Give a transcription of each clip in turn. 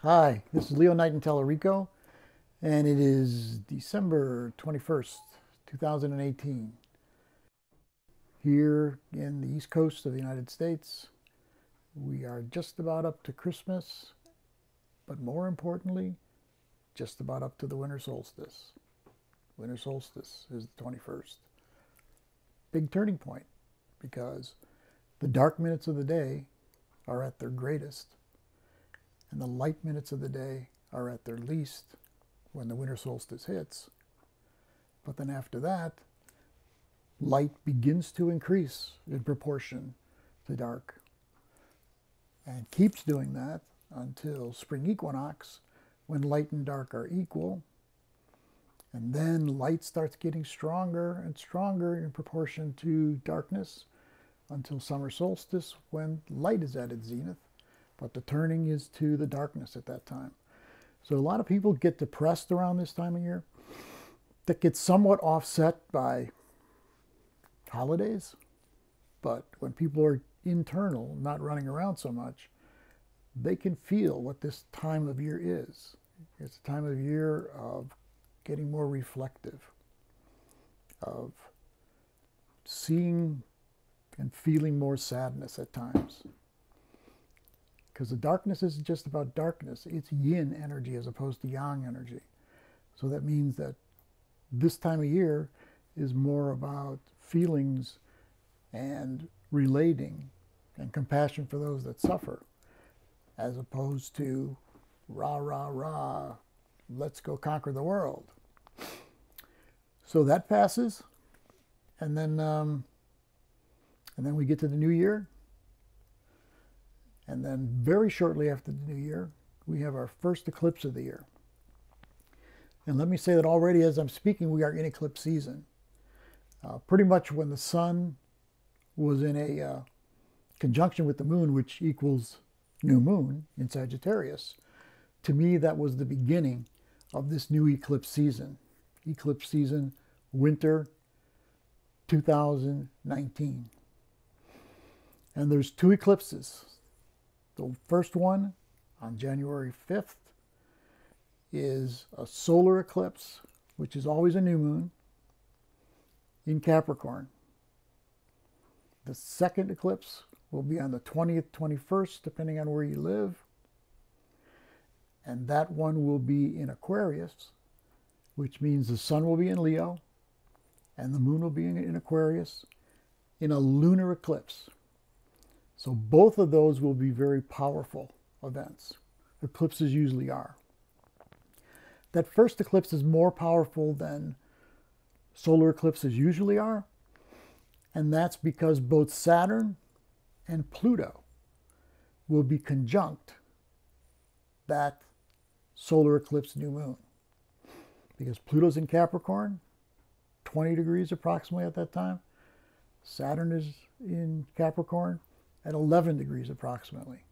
Hi, this is Knighton Tallarico, and it is December 21st, 2018. Here in the East Coast of the United States, we are just about up to Christmas, but more importantly, just about up to the winter solstice. Winter solstice is the 21st. Big turning point because the dark minutes of the day are at their greatest, and the light minutes of the day are at their least when the winter solstice hits. But then after that, light begins to increase in proportion to dark and keeps doing that until spring equinox, when light and dark are equal. And then light starts getting stronger and stronger in proportion to darkness until summer solstice, when light is at its zenith, but the turning is to the darkness at that time. So a lot of people get depressed around this time of year. That gets somewhat offset by holidays, but when people are internal, not running around so much, they can feel what this time of year is. It's a time of year of getting more reflective, of seeing and feeling more sadness at times. Because the darkness isn't just about darkness, it's yin energy as opposed to yang energy. So that means that this time of year is more about feelings and relating and compassion for those that suffer, as opposed to rah, rah, rah, let's go conquer the world. So that passes, and then we get to the new year. And then very shortly after the new year, we have our first eclipse of the year. And let me say that already as I'm speaking, we are in eclipse season. Pretty much when the sun was in a conjunction with the moon, which equals new moon in Sagittarius, to me that was the beginning of this new eclipse season. Eclipse season, winter 2019. And there's two eclipses. The first one on January 5th is a solar eclipse, which is always a new moon, in Capricorn. The second eclipse will be on the 20th, 21st, depending on where you live. And that one will be in Aquarius, which means the sun will be in Leo and the moon will be in Aquarius in a lunar eclipse. So both of those will be very powerful events. Eclipses usually are. That first eclipse is more powerful than solar eclipses usually are, and that's because both Saturn and Pluto will be conjunct that solar eclipse new moon. Because Pluto's in Capricorn, 20 degrees approximately at that time. Saturn is in Capricorn at 11 degrees approximately.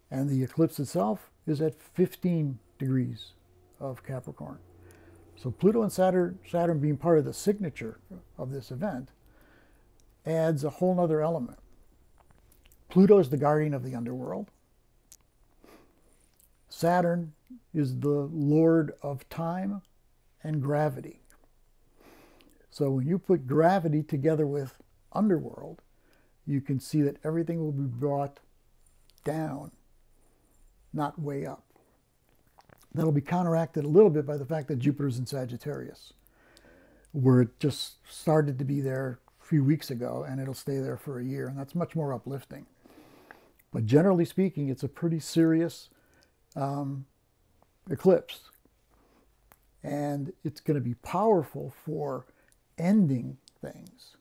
And the eclipse itself is at 15 degrees of Capricorn. So Pluto and Saturn being part of the signature of this event adds a whole other element. Pluto is the guardian of the underworld. Saturn is the lord of time and gravity. So when you put gravity together with underworld, you can see that everything will be brought down, not way up. That'll be counteracted a little bit by the fact that Jupiter's in Sagittarius, where it just started to be there a few weeks ago, and it'll stay there for a year, and that's much more uplifting. But generally speaking, it's a pretty serious eclipse, and it's going to be powerful for ending things.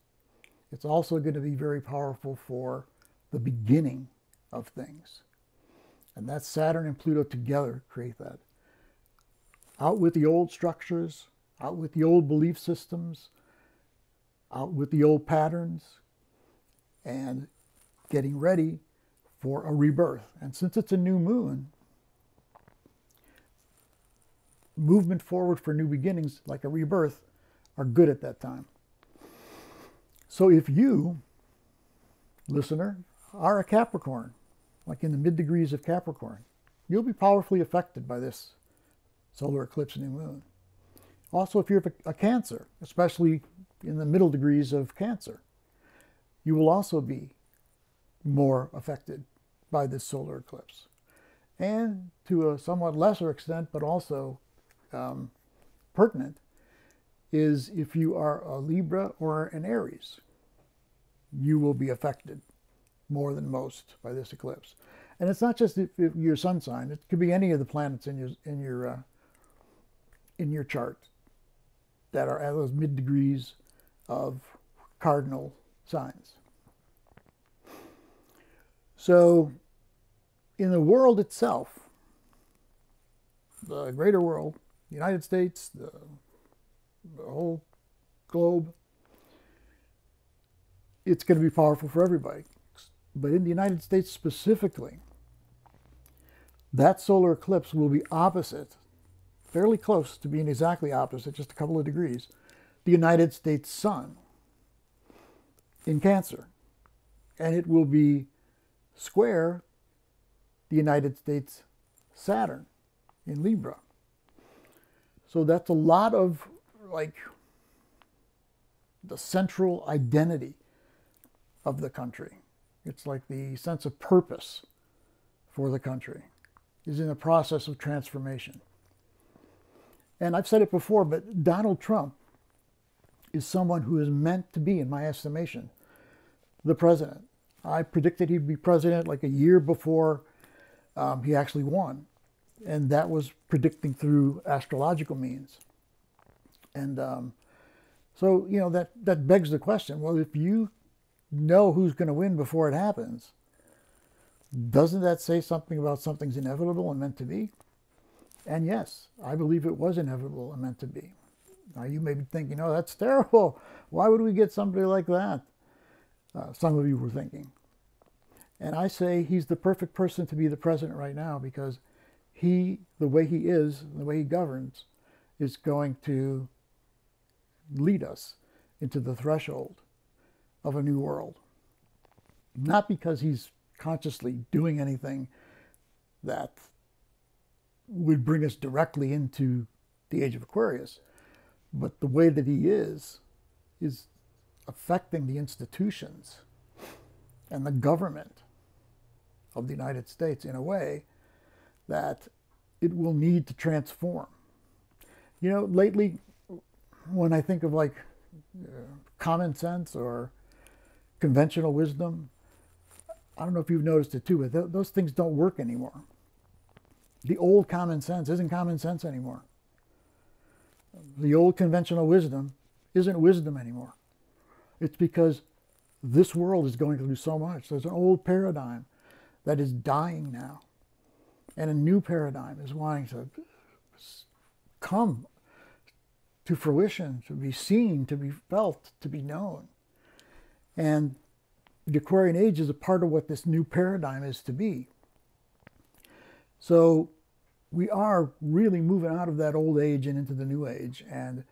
It's also going to be very powerful for the beginning of things. And that's Saturn and Pluto together create that. Out with the old structures, out with the old belief systems, out with the old patterns, and getting ready for a rebirth. And since it's a new moon, movement forward for new beginnings, like a rebirth, are good at that time. So if you, listener, are a Capricorn, like in the mid degrees of Capricorn, you'll be powerfully affected by this solar eclipse new moon. Also, if you're a Cancer, especially in the middle degrees of Cancer, you will also be more affected by this solar eclipse. And to a somewhat lesser extent, but also pertinent, is if you are a Libra or an Aries, you will be affected more than most by this eclipse. And it's not just if your sun sign; it could be any of the planets in your chart that are at those mid degrees of cardinal signs. So, in the world itself, the greater world, the United States, the whole globe, it's going to be powerful for everybody. But in the United States specifically, that solar eclipse will be opposite, fairly close to being exactly opposite, just a couple of degrees, the United States sun in Cancer. And it will be square the United States Saturn in Libra. So that's a lot of, like, the central identity of the country. It's like the sense of purpose for the country is in a process of transformation. And I've said it before, but Donald Trump is someone who is meant to be, in my estimation, the president. I predicted he'd be president like a year before he actually won. And that was predicting through astrological means. And so, you know, that begs the question, well, if you know who's going to win before it happens, doesn't that say something about something's inevitable and meant to be? And yes, I believe it was inevitable and meant to be. Now, you may be thinking, oh, that's terrible. Why would we get somebody like that? Some of you were thinking. And I say he's the perfect person to be the president right now, because he, the way he is, the way he governs, is going to lead us into the threshold of a new world. Not because he's consciously doing anything that would bring us directly into the age of Aquarius, but the way that he is affecting the institutions and the government of the United States in a way that it will need to transform. You know, lately, when I think of like common sense or conventional wisdom, I don't know if you've noticed it too, but those things don't work anymore. The old common sense isn't common sense anymore. The old conventional wisdom isn't wisdom anymore. It's because this world is going through so much. There's an old paradigm that is dying now. And a new paradigm is wanting to come to fruition, to be seen, to be felt, to be known. And the Aquarian age is a part of what this new paradigm is to be. So we are really moving out of that old age and into the new age. And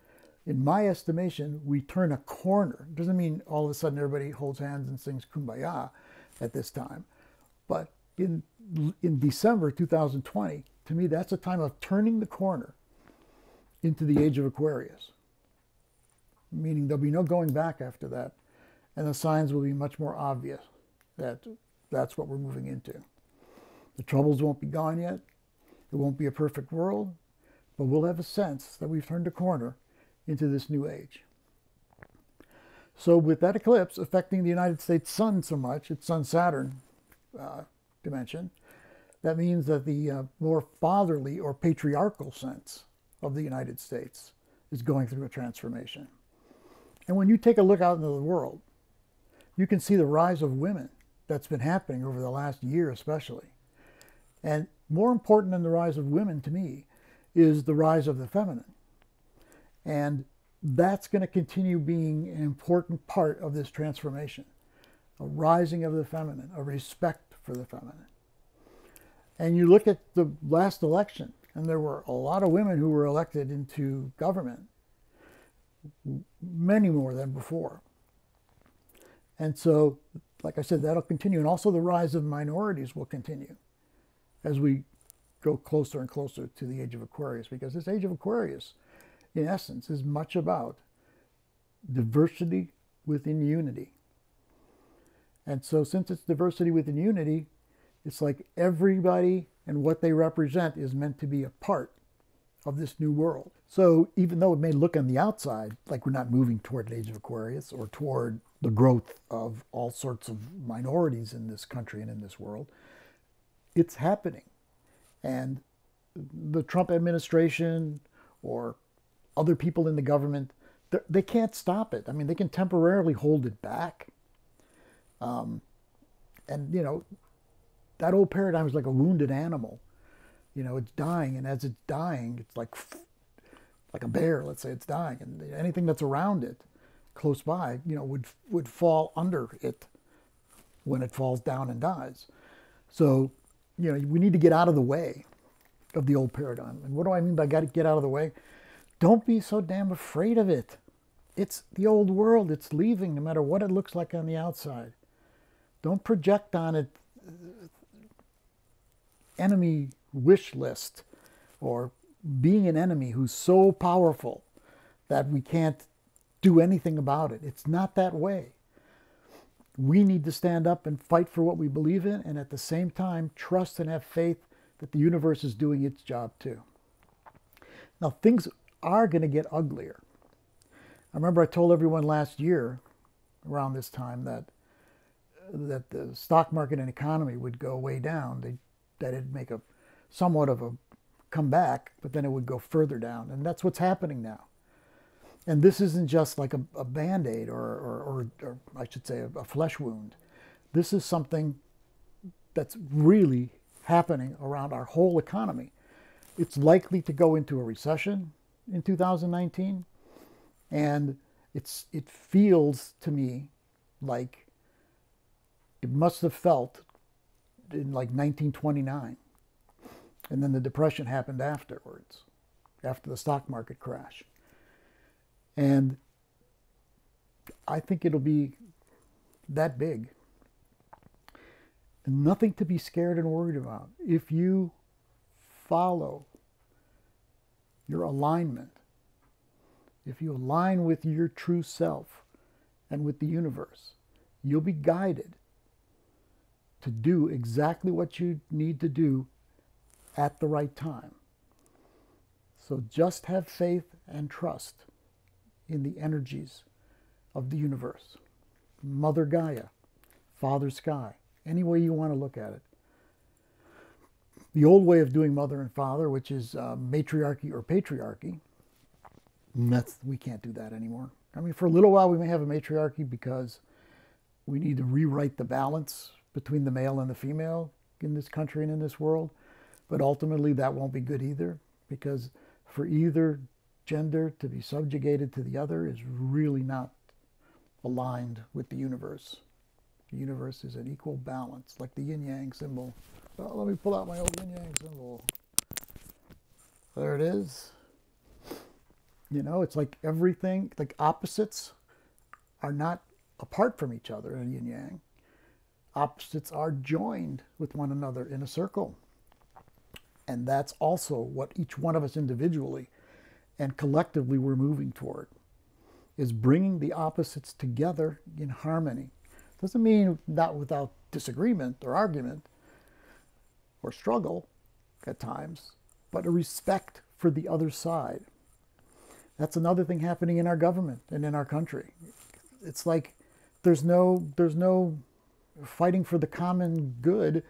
in my estimation, we turn a corner. It doesn't mean all of a sudden everybody holds hands and sings Kumbaya at this time. But in December 2020, to me, that's a time of turning the corner into the age of Aquarius. Meaning there'll be no going back after that. And the signs will be much more obvious that that's what we're moving into. The troubles won't be gone yet. It won't be a perfect world, but we'll have a sense that we've turned a corner into this new age. So with that eclipse affecting the United States sun so much, its Sun-Saturn dimension, that means that the more fatherly or patriarchal sense of the United States is going through a transformation. And when you take a look out into the world, you can see the rise of women that's been happening over the last year especially. And more important than the rise of women to me is the rise of the feminine. And that's going to continue being an important part of this transformation. A rising of the feminine, a respect for the feminine. And you look at the last election, and there were a lot of women who were elected into government, many more than before. And so, like I said, that'll continue. And also the rise of minorities will continue as we go closer and closer to the age of Aquarius, because this age of Aquarius, in essence, is much about diversity within unity. And so since it's diversity within unity, it's like everybody and what they represent is meant to be a part of this new world. So even though it may look on the outside like we're not moving toward the age of Aquarius or toward the growth of all sorts of minorities in this country and in this world, it's happening. And the Trump administration or other people in the government, they can't stop it. I mean, they can temporarily hold it back. And, you know, that old paradigm is like a wounded animal. You know, it's dying, and as it's dying, it's like a bear, let's say it's dying, and anything that's around it, close by, you know, would fall under it when it falls down and dies. So, you know, we need to get out of the way of the old paradigm. And what do I mean by get out of the way? Don't be so damn afraid of it. It's the old world. It's leaving no matter what it looks like on the outside. Don't project on it enemy wish list or being an enemy who's so powerful that we can't do anything about it. It's not that way. We need to stand up and fight for what we believe in, and at the same time trust and have faith that the universe is doing its job too. Now, things are going to get uglier. I remember I told everyone last year around this time that the stock market and economy would go way down. That it'd make a somewhat of a comeback, but then it would go further down. And that's what's happening now. And this isn't just like a Band-Aid or I should say a flesh wound. This is something that's really happening around our whole economy. It's likely to go into a recession in 2019. And it feels to me like it must have felt in like 1929. And then the Depression happened afterwards, after the stock market crash. And I think it'll be that big. And nothing to be scared and worried about. If you follow your alignment, if you align with your true self and with the universe, you'll be guided to do exactly what you need to do at the right time. So just have faith and trust in the energies of the universe. Mother Gaia, Father Sky, any way you want to look at it. The old way of doing mother and father, which is matriarchy or patriarchy, we can't do that anymore. I mean, for a little while we may have a matriarchy because we need to rewrite the balance between the male and the female in this country and in this world. But ultimately that won't be good either, because for either gender to be subjugated to the other is really not aligned with the universe. The universe is an equal balance, like the yin-yang symbol. Well, let me pull out my old yin-yang symbol. There it is. You know, it's like everything, like opposites are not apart from each other in yin-yang. Opposites are joined with one another in a circle. And that's also what each one of us individually and collectively we're moving toward, is bringing the opposites together in harmony. Doesn't mean not without disagreement or argument or struggle at times, but a respect for the other side. That's another thing happening in our government and in our country. It's like there's no fighting for the common good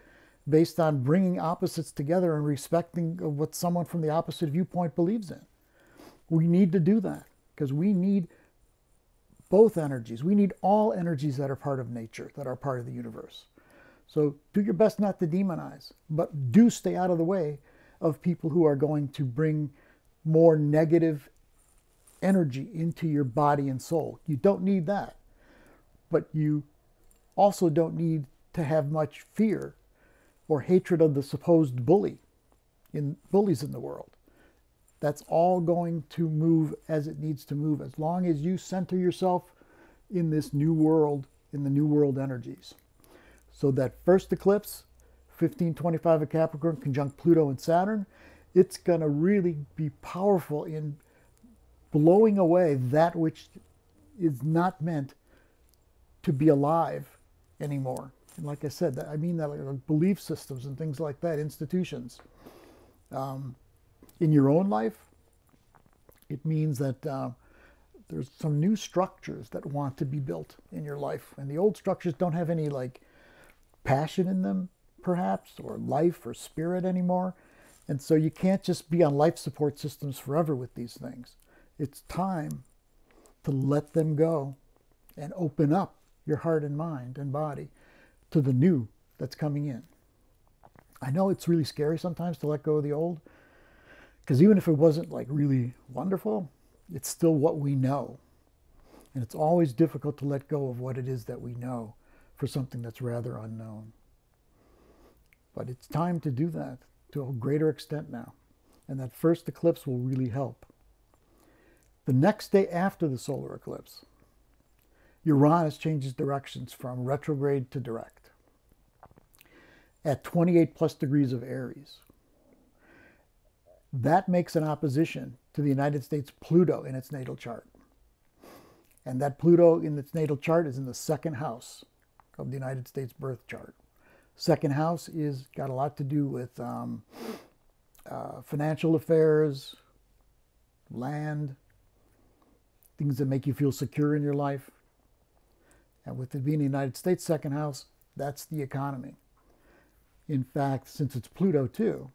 based on bringing opposites together and respecting what someone from the opposite viewpoint believes in. We need to do that because we need both energies. We need all energies that are part of nature, that are part of the universe. So do your best not to demonize, but do stay out of the way of people who are going to bring more negative energy into your body and soul. You don't need that, but you also don't need to have much fear or hatred of the supposed bullies in the world. That's all going to move as it needs to move, as long as you center yourself in this new world, in the new world energies. So that first eclipse, 1525 of Capricorn conjunct Pluto and Saturn, it's going to really be powerful in blowing away that which is not meant to be alive anymore. And like I said, I mean that like belief systems and things like that, institutions. In your own life, it means that there's some new structures that want to be built in your life. And the old structures don't have any like passion in them, perhaps, or life or spirit anymore. And so you can't just be on life support systems forever with these things. It's time to let them go and open up your heart and mind and body to the new that's coming in. I know it's really scary sometimes to let go of the old, because even if it wasn't like really wonderful, it's still what we know. And it's always difficult to let go of what it is that we know for something that's rather unknown. But it's time to do that to a greater extent now. And that first eclipse will really help. The next day after the solar eclipse, Uranus changes directions from retrograde to direct at 28 plus degrees of Aries. That makes an opposition to the United States Pluto in its natal chart. And that Pluto in its natal chart is in the second house of the United States birth chart. Second house is got a lot to do with financial affairs, land, things that make you feel secure in your life. And with it being the United States second house, that's the economy. In fact, since it's Pluto too,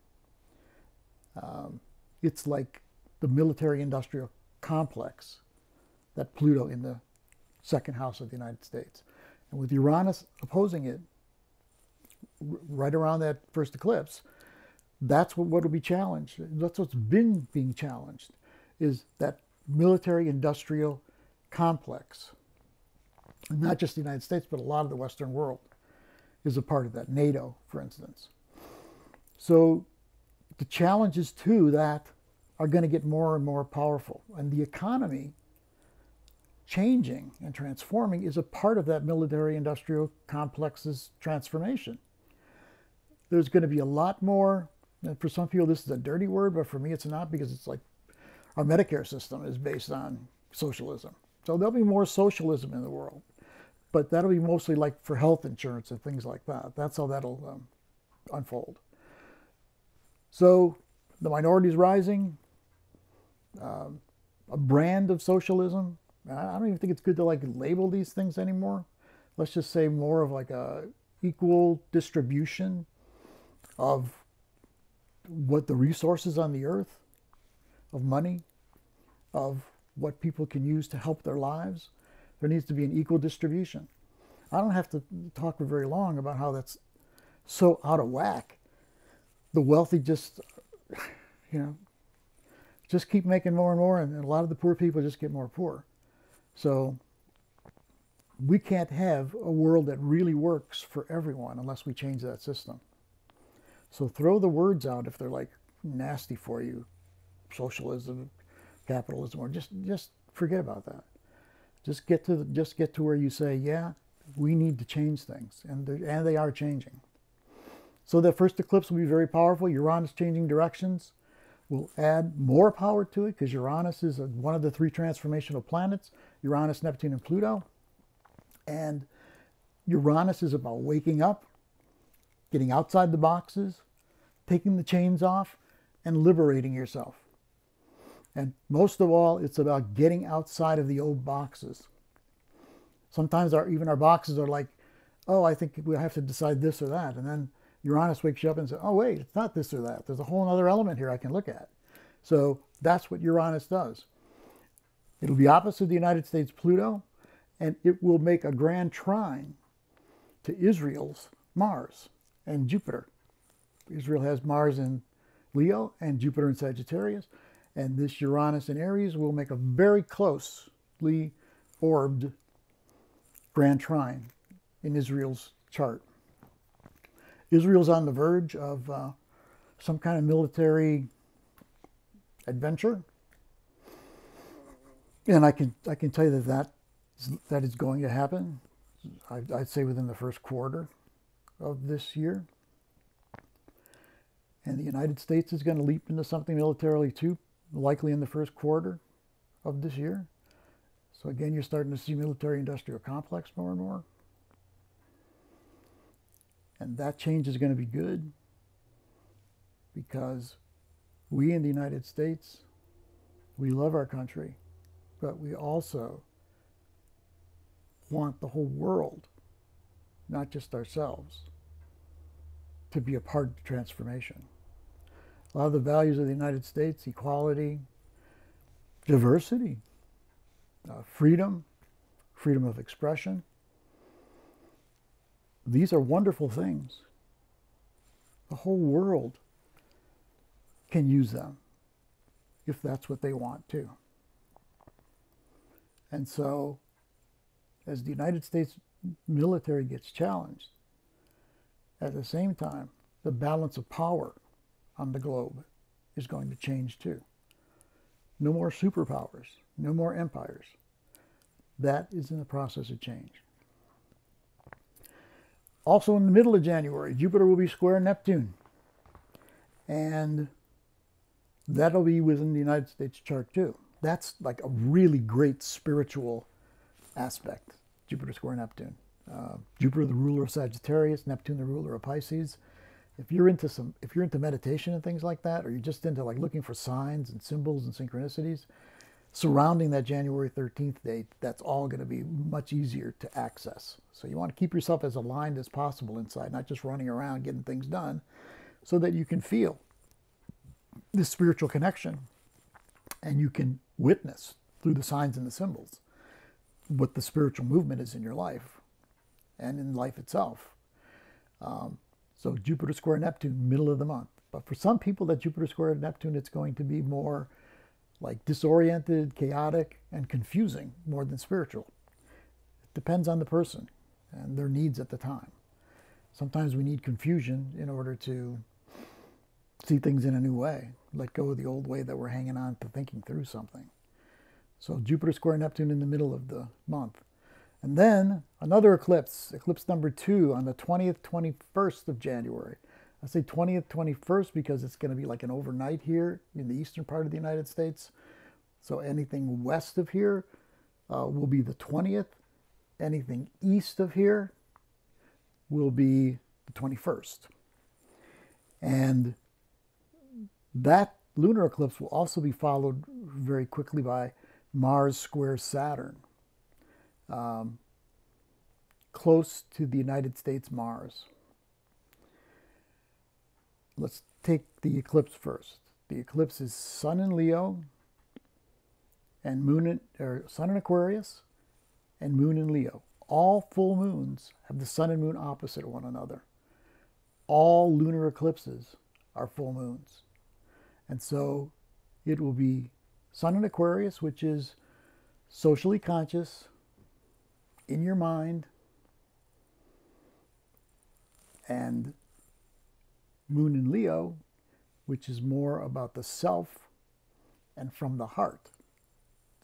it's like the military-industrial complex, that Pluto in the second house of the United States. And with Uranus opposing it, right around that first eclipse, that's what will be challenged. That's what's been being challenged, is that military-industrial complex. And not just the United States, but a lot of the Western world is a part of that. NATO, for instance. So the challenges to that are going to get more and more powerful. And the economy changing and transforming is a part of that military-industrial complex's transformation. There's going to be a lot more, and for some people this is a dirty word, but for me it's not, because it's like our Medicare system is based on socialism. So there'll be more socialism in the world, but that'll be mostly like for health insurance and things like that. That's how that'll unfold. So the minorities rising, a brand of socialism. I don't even think it's good to like label these things anymore. Let's just say more of like a equal distribution of what the resources on the earth, of money, of what people can use to help their lives. There needs to be an equal distribution. I don't have to talk for very long about how that's so out of whack. The wealthy just, just keep making more and more, and a lot of the poor people just get more poor. So we can't have a world that really works for everyone unless we change that system. So throw the words out if they're like nasty for you, socialism, capitalism, or just forget about that. Just get to where you say, yeah, we need to change things, and they are changing. So the first eclipse will be very powerful. Uranus changing directions will add more power to it, because Uranus is one of the three transformational planets: Uranus, Neptune, and Pluto. And Uranus is about waking up, getting outside the boxes, taking the chains off, and liberating yourself. And most of all, it's about getting outside of the old boxes. Sometimes even our boxes are like, oh, I think we have to decide this or that. And then Uranus wakes you up and says, oh, wait, it's not this or that. There's a whole other element here I can look at. So that's what Uranus does. It'll be opposite the United States Pluto, and it will make a grand trine to Israel's Mars and Jupiter. Israel has Mars in Leo and Jupiter in Sagittarius, and this Uranus in Aries will make a very closely orbed grand trine in Israel's chart. Israel's on the verge of some kind of military adventure, and I can tell you that is going to happen. I'd say within the first quarter of this year. And the United States is going to leap into something militarily too, likely in the first quarter of this year. So again, you're starting to see military-industrial complex more and more. And that change is going to be good because we in the United States, we love our country, but we also want the whole world, not just ourselves, to be a part of the transformation. A lot of the values of the United States, equality, diversity, freedom, freedom of expression, these are wonderful things. The whole world can use them if that's what they want to. And so, as the United States military gets challenged, at the same time, the balance of power on the globe is going to change too. No more superpowers, no more empires. That is in the process of change. Also in the middle of January, Jupiter will be square Neptune. And that'll be within the United States chart too. That's like a really great spiritual aspect, Jupiter square Neptune. Jupiter, the ruler of Sagittarius, Neptune, the ruler of Pisces. If you're into meditation and things like that, or you're just into like looking for signs and symbols and synchronicities, surrounding that January 13th date, that's all going to be much easier to access. So you want to keep yourself as aligned as possible inside, not just running around getting things done, so that you can feel this spiritual connection and you can witness through the signs and the symbols what the spiritual movement is in your life and in life itself. So Jupiter square Neptune, middle of the month. But for some people, that Jupiter square Neptune, it's going to be more like disoriented, chaotic, and confusing more than spiritual. It depends on the person and their needs at the time. Sometimes we need confusion in order to see things in a new way, let go of the old way that we're hanging on to thinking through something. So Jupiter square Neptune in the middle of the month. And then another eclipse, eclipse number 2 on the 20th, 21st of January. I say 20th, 21st because it's going to be like an overnight here in the eastern part of the United States. So anything west of here will be the 20th. Anything east of here will be the 21st. And that lunar eclipse will also be followed very quickly by Mars square Saturn, close to the United States Mars. Let's take the eclipse first. The eclipse is Sun in Leo and Sun in Aquarius and Moon in Leo. All full moons have the Sun and Moon opposite one another. All lunar eclipses are full moons. And so it will be Sun in Aquarius, which is socially conscious, in your mind, and Moon in Leo, which is more about the self and from the heart.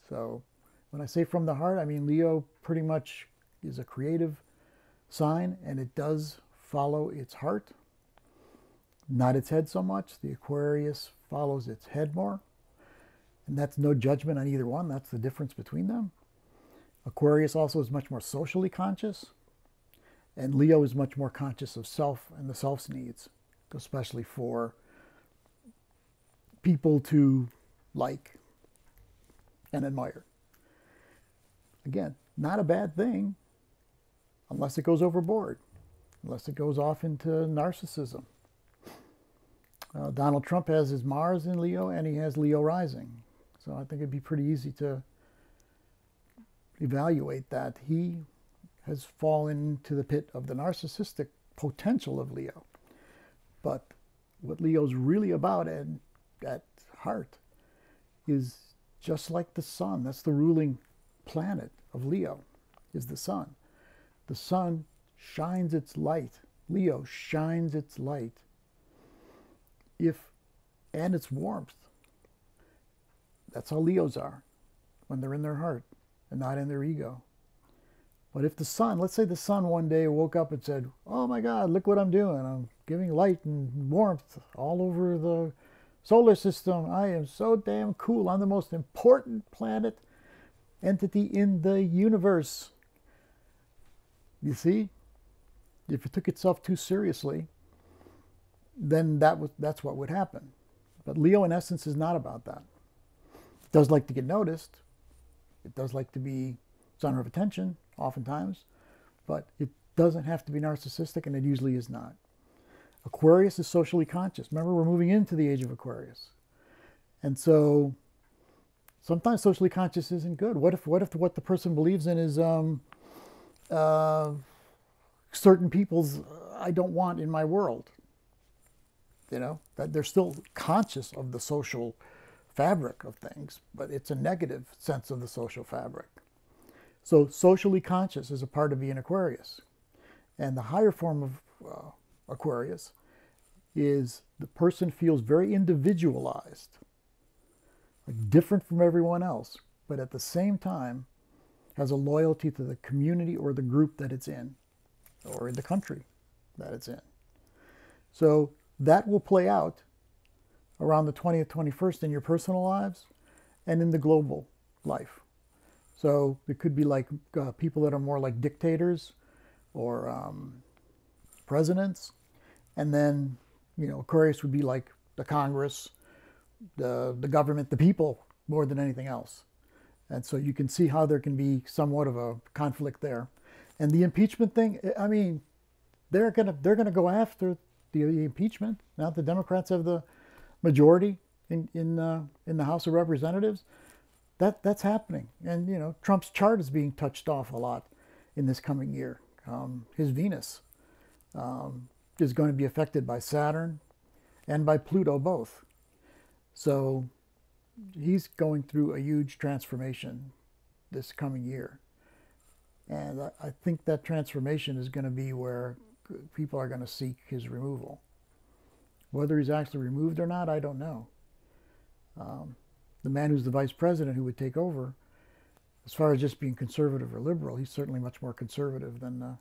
So when I say from the heart, I mean Leo pretty much is a creative sign, and it does follow its heart, not its head so much. The Aquarius follows its head more, and that's no judgment on either one. That's the difference between them. Aquarius also is much more socially conscious, and Leo is much more conscious of self and the self's needs, especially for people to like and admire. Again, not a bad thing unless it goes overboard, unless it goes off into narcissism. Donald Trump has his Mars in Leo, and he has Leo rising. So I think it'd be pretty easy to evaluate that he has fallen into the pit of the narcissistic potential of Leo. But what Leo's really about at heart is just like the sun. That's the ruling planet of Leo, is the sun. The sun shines its light. Leo shines its light and its warmth. That's how Leos are when they're in their heart and not in their ego. But if the sun, let's say the sun one day woke up and said, oh my God, look what I'm doing. I'm giving light and warmth all over the solar system. I am so damn cool. I'm the most important planet entity in the universe. You see, if it took itself too seriously, then that's what would happen. But Leo, in essence, is not about that. It does like to get noticed. It does like to be center of attention, oftentimes, but it doesn't have to be narcissistic, and it usually is not. Aquarius is socially conscious. Remember, we're moving into the age of Aquarius. And so sometimes socially conscious isn't good. What if what the person believes in is certain people's I don't want in my world? You know, that they're still conscious of the social fabric of things, but it's a negative sense of the social fabric. So socially conscious is a part of being Aquarius. And the higher form of Aquarius is the person feels very individualized, like different from everyone else, but at the same time has a loyalty to the community or the group that it's in, or in the country that it's in. So that will play out around the 20th, 21st in your personal lives and in the global life. So it could be like people that are more like dictators or presidents. And then, you know, Aquarius would be like the Congress, the government, the people, more than anything else. And so you can see how there can be somewhat of a conflict there. And the impeachment thing, I mean, they're gonna go after the impeachment. Now the Democrats have the majority in the House of Representatives. That's happening. And, you know, Trump's chart is being touched off a lot in this coming year. His Venus is going to be affected by Saturn and by Pluto both. So he's going through a huge transformation this coming year. And I think that transformation is going to be where people are going to seek his removal. Whether he's actually removed or not, I don't know. The man who's the vice president who would take over, as far as just being conservative or liberal, he's certainly much more conservative than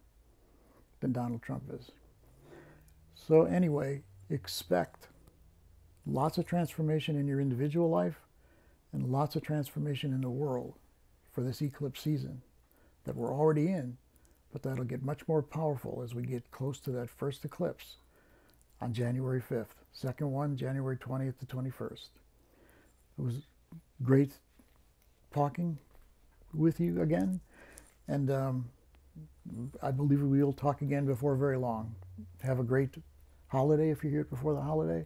Donald Trump is. So anyway, expect lots of transformation in your individual life and lots of transformation in the world for this eclipse season that we're already in, but that'll get much more powerful as we get close to that first eclipse on January 5th. Second one, January 20th to 21st. It was great talking with you again, and I believe we will talk again before very long. Have a great holiday if you're here before the holiday,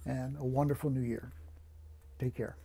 and a wonderful new year. Take care.